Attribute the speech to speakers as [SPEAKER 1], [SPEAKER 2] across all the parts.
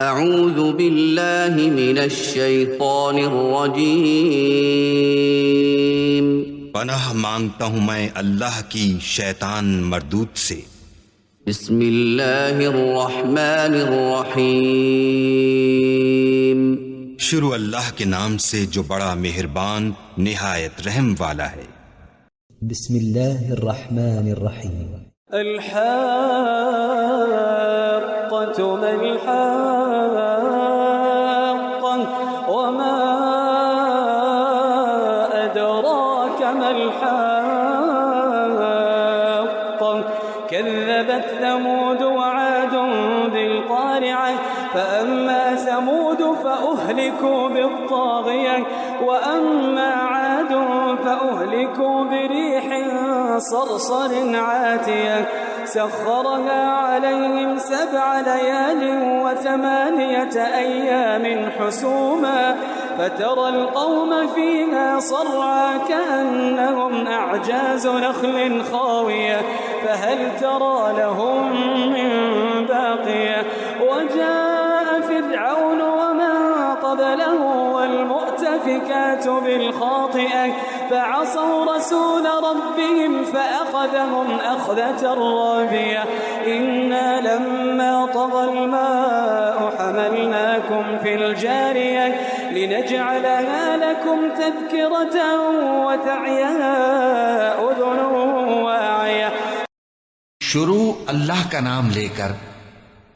[SPEAKER 1] अऊज़ु बिल्लाहि मिनश शैतानिर रजीम।
[SPEAKER 2] पनाह मांगता हूँ मैं अल्लाह की शैतान मरदूत से।
[SPEAKER 1] बिस्मिल्लाहिर रहमानिर रहीम।
[SPEAKER 2] शुरू अल्लाह के नाम से जो बड़ा मेहरबान निहायत रहम वाला है।
[SPEAKER 3] बिस्मिल्लाहिर रहमानिर रहीम।
[SPEAKER 4] अल-हाक़्क़तु मल-हाक़्क़ा वमा अदराक मल-हाक़्क़ा कज़्ज़बत समूद वआद बिल-क़ारिअह फ़अम्मा समूद फ़अहलिकू बित्ताग़ियह वअम्मा आद फ़अहलिकू बिरीहिन صرصر عاتية سخرها عليهم 7 ليال و8 أيام حسوما فترى القوم فيها صرعى كأنهم أعجاز نخل خاوية فهل ترى لهم من باقية وجاء فرعون ومن قبله والمؤتفكات بالخاطئة فعصوا رسول ربهم فأخذهم أخذة رابية إنا لما طغى الماء حملناكم في الجارية لنجعلها لكم تذكرة وتعيها أذن واعية।
[SPEAKER 5] शुरू अल्लाह का नाम लेकर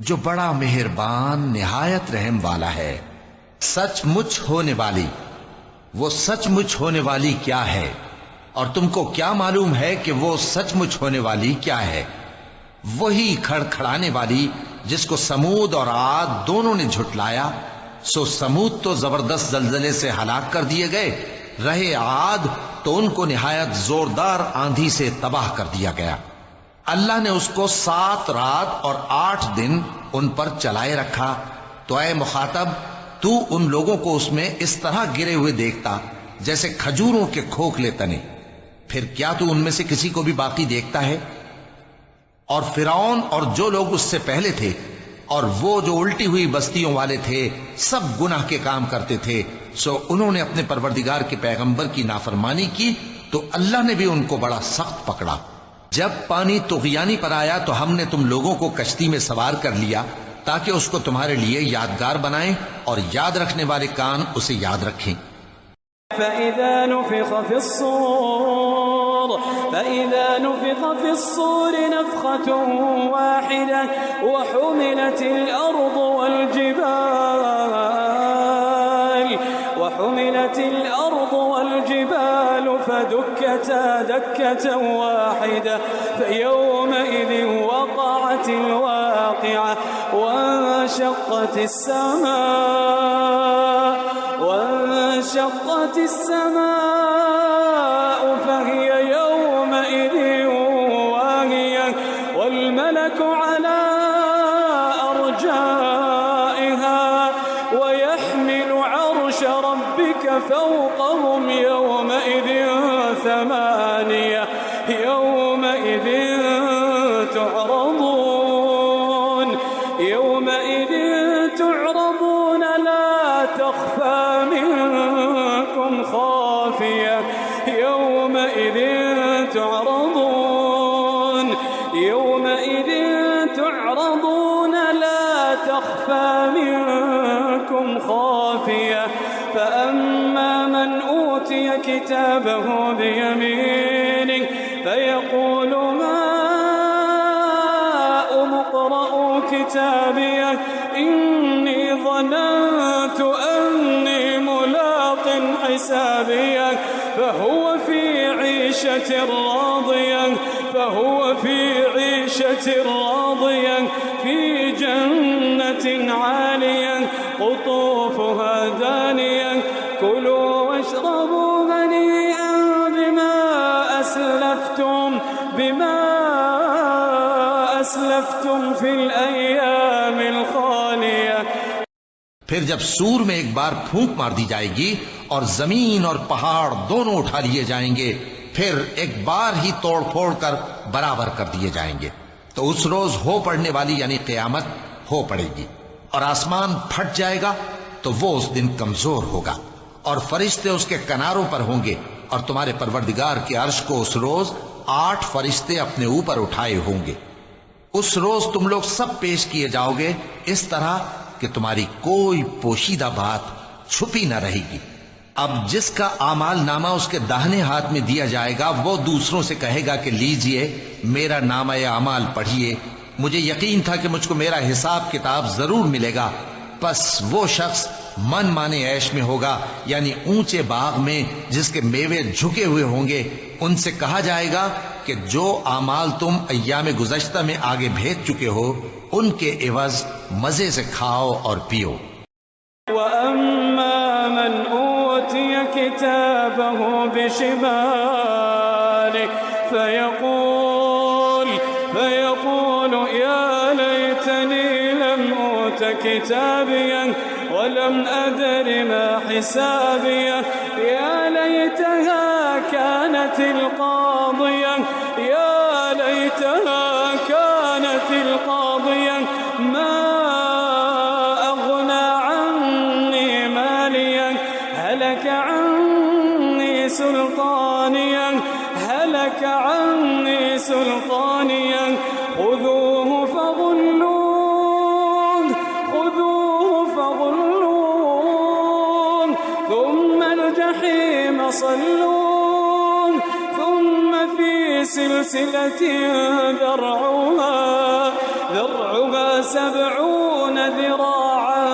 [SPEAKER 5] जो बड़ा मेहरबान निहायत रहम वाला है। सचमुच होने वाली, वो सचमुच होने वाली क्या है और तुमको क्या मालूम है कि वो सचमुच होने वाली क्या है? वही खड़खड़ाने वाली जिसको समूद और आद दोनों ने झुटलाया। सो समूद तो जबरदस्त जलजले से हलाक कर दिए गए, रहे आद तो उनको निहायत जोरदार आंधी से तबाह कर दिया गया। अल्लाह ने उसको 7 रात और 8 दिन उन पर चलाए रखा। तो ऐ मुखातब, तू उन लोगों को उसमें इस तरह गिरे हुए देखता जैसे खजूरों के खोखले तने। फिर क्या तू उनमें से किसी को भी बाकी देखता है? और फिरौन और जो लोग उससे पहले थे और वो जो उल्टी हुई बस्तियों वाले थे, सब गुनाह के काम करते थे। सो उन्होंने अपने परवरदिगार के पैगंबर की नाफरमानी की तो अल्लाह ने भी उनको बड़ा सख्त पकड़ा। जब पानी तुग़यानी पर आया तो हमने तुम लोगों को कश्ती में सवार कर लिया ताकि उसको तुम्हारे लिए यादगार बनाएं और याद रखने वाले कान उसे याद रखें।
[SPEAKER 4] فإذا نفخ في الصور نفخة واحدة وحملت الأرض والجبال فدكتا دكة واحدة فيومئذ وقعت الواقعة وانشقت السماء فهي يومئذ واهية والملك على أرجائها ويحمل عرش ربك فوقهم يومئذ 8 يومئذ تعرضون لا تخفى منكم خافية يومئذ تعرضون لا تخفى منكم خافية فأما من أوتي كتابه بيمينه فيقول هاؤم اقرءوا كتابيه إني ظننت أني ملاق حسابيه فهو في عيشة راضية في جنة عالية قطوفها دانية كلوا واشربوا هنيئا بما أسلفتم في الأيام الخالية।
[SPEAKER 5] फिर जब सूर में एक बार फूंक मार दी जाएगी और जमीन और पहाड़ दोनों उठा लिए जाएंगे, फिर एक बार ही तोड़ फोड़ कर बराबर कर दिए जाएंगे। तो उस रोज हो पड़ने वाली यानी क़यामत हो पड़ेगी। और आसमान फट जाएगा तो वो उस दिन कमजोर होगा और फरिश्ते उसके किनारों पर होंगे और तुम्हारे परवरदिगार के अर्श को उस रोज 8 फरिश्ते अपने ऊपर उठाए होंगे। उस रोज तुम लोग सब पेश किए जाओगे इस तरह कि तुम्हारी कोई पोशीदा बात छुपी न रहेगी। अब जिसका आमाल नामा उसके दाहिने हाथ में दिया जाएगा वो दूसरों से कहेगा कि लीजिए मेरा नामा आमाल पढ़िए, मुझे यकीन था कि मुझको मेरा हिसाब किताब जरूर मिलेगा। बस वो शख्स मन माने ऐश में होगा, यानी ऊंचे बाग में जिसके मेवे झुके हुए होंगे। उनसे कहा जाएगा कि जो आमाल तुम अय्याम गुज़श्ता में आगे भेज चुके हो उनके एवज मजे से खाओ और पियो।
[SPEAKER 4] किताबहु बिशिमालिह फयक़ूल या लैतनी लम ऊत किताबियह वलम अदर मा हिसाबियह या लैतहा कानतिल क़ादियह या लैतहा कानतिल क़ादियह मा هلك عني سلطانيا خذوه فغلوه ثم الجحيم صلوه ثم في سلسلة ذرعها 70 ذراعا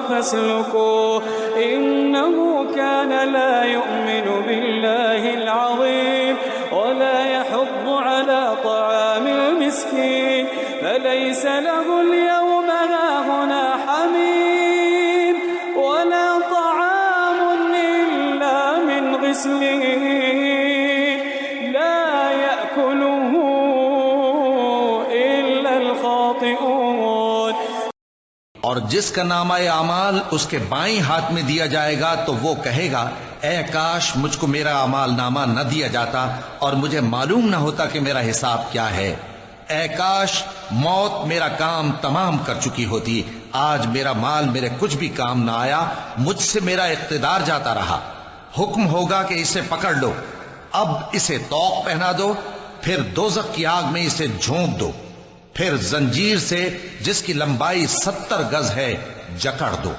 [SPEAKER 4] فاسلكوه إنه كان لا يؤمن بالله العظيم ولا يحض على طعام المسكين فليس له اليوم هاهنا حميم ولا طعام إلا من غسلين لا يأكله إلا الخاطئون।
[SPEAKER 5] और जिसका नामा आमाल उसके बाईं हाथ में दिया जाएगा तो वो कहेगा ऐ काश मुझको मेरा अमाल नामा न दिया जाता और मुझे मालूम न होता कि मेरा हिसाब क्या है। ऐ काश मौत मेरा काम तमाम कर चुकी होती, आज मेरा माल मेरे कुछ भी काम न आया, मुझसे मेरा इख्तिदार जाता रहा। हुक्म होगा कि इसे पकड़ लो, अब इसे तौक पहना दो, फिर दोज़ख की आग में इसे झोंक दो, फिर जंजीर से जिसकी लंबाई 70 गज है जकड़ दो।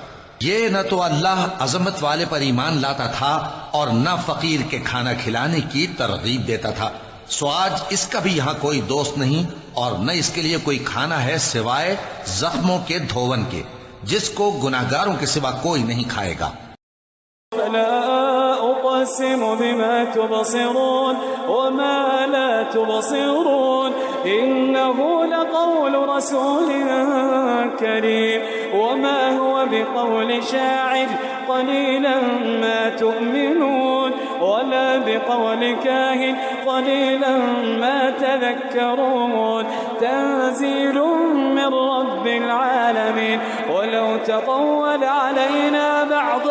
[SPEAKER 5] ये न तो अल्लाह अजमत वाले पर ईमान लाता था और न फकीर के खाना खिलाने की तरगीब देता था। सो आज इसका भी यहाँ कोई दोस्त नहीं और न इसके लिए कोई खाना है सिवाय जख्मों के धोवन के, जिसको गुनाहगारों के सिवा कोई नहीं खाएगा।
[SPEAKER 4] أقسم بما تبصرون وما لا تبصرون إنه لقول رسول كريم وما هو بقول شاعر قليلا ما تؤمنون ولا بقول كاهن قليلا ما تذكرون تنزيل من رب العالمين ولو تقول علينا بعض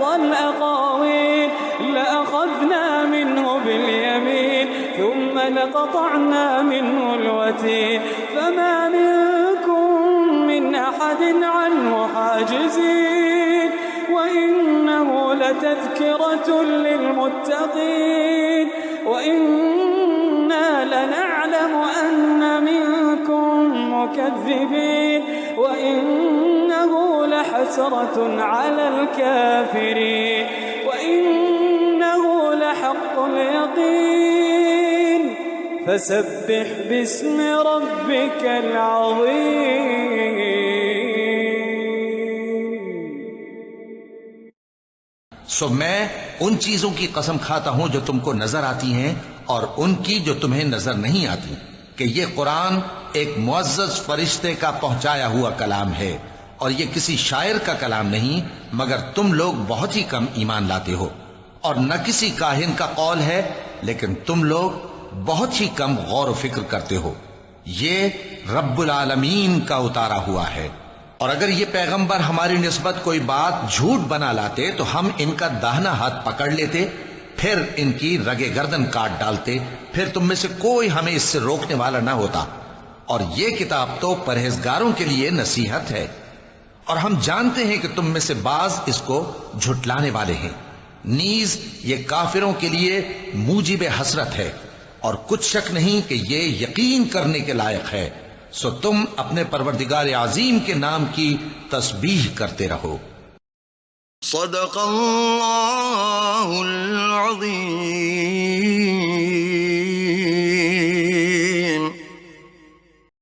[SPEAKER 4] الأقاويل لأخذنا منه باليمين ثم لقطعنا منه الوتين فما منكم من أحد عنه حاجزين وإنه لتذكرة للمتقين وإنا لنعلم أن منكم مكذبين وإنه لحسرة على الكافرين وإنه لحق اليقين فسبح باسم ربك العظيم।
[SPEAKER 5] सो मैं उन चीजों की कसम खाता हूं जो तुमको नजर आती हैं और उनकी जो तुम्हें नजर नहीं आती कि ये कुरान एक मुअज़्ज़ज़ फरिश्ते का पहुंचाया हुआ कलाम है और ये किसी शायर का कलाम नहीं, मगर तुम लोग बहुत ही कम ईमान लाते हो। और न किसी काहिन का कौल है, लेकिन तुम लोग बहुत ही कम गौर व फिक्र करते हो। ये रब्बुल आलमीन का उतारा हुआ है। और अगर ये पैगंबर हमारी निस्बत कोई बात झूठ बना लाते तो हम इनका दाहिना हाथ पकड़ लेते, फिर इनकी रगे गर्दन काट डालते, फिर तुम में से कोई हमें इससे रोकने वाला ना होता। और ये किताब तो परहेजगारों के लिए नसीहत है, और हम जानते हैं कि तुम में से बाज इसको झुटलाने वाले हैं। नीज ये काफिरों के लिए मूजिब हसरत है, और कुछ शक नहीं कि ये यकीन करने के लायक है। सो तुम अपने परवरदिगार आजीम के नाम की तस्बीह करते रहो।
[SPEAKER 6] सदक़ल्लाहुल अज़ीम।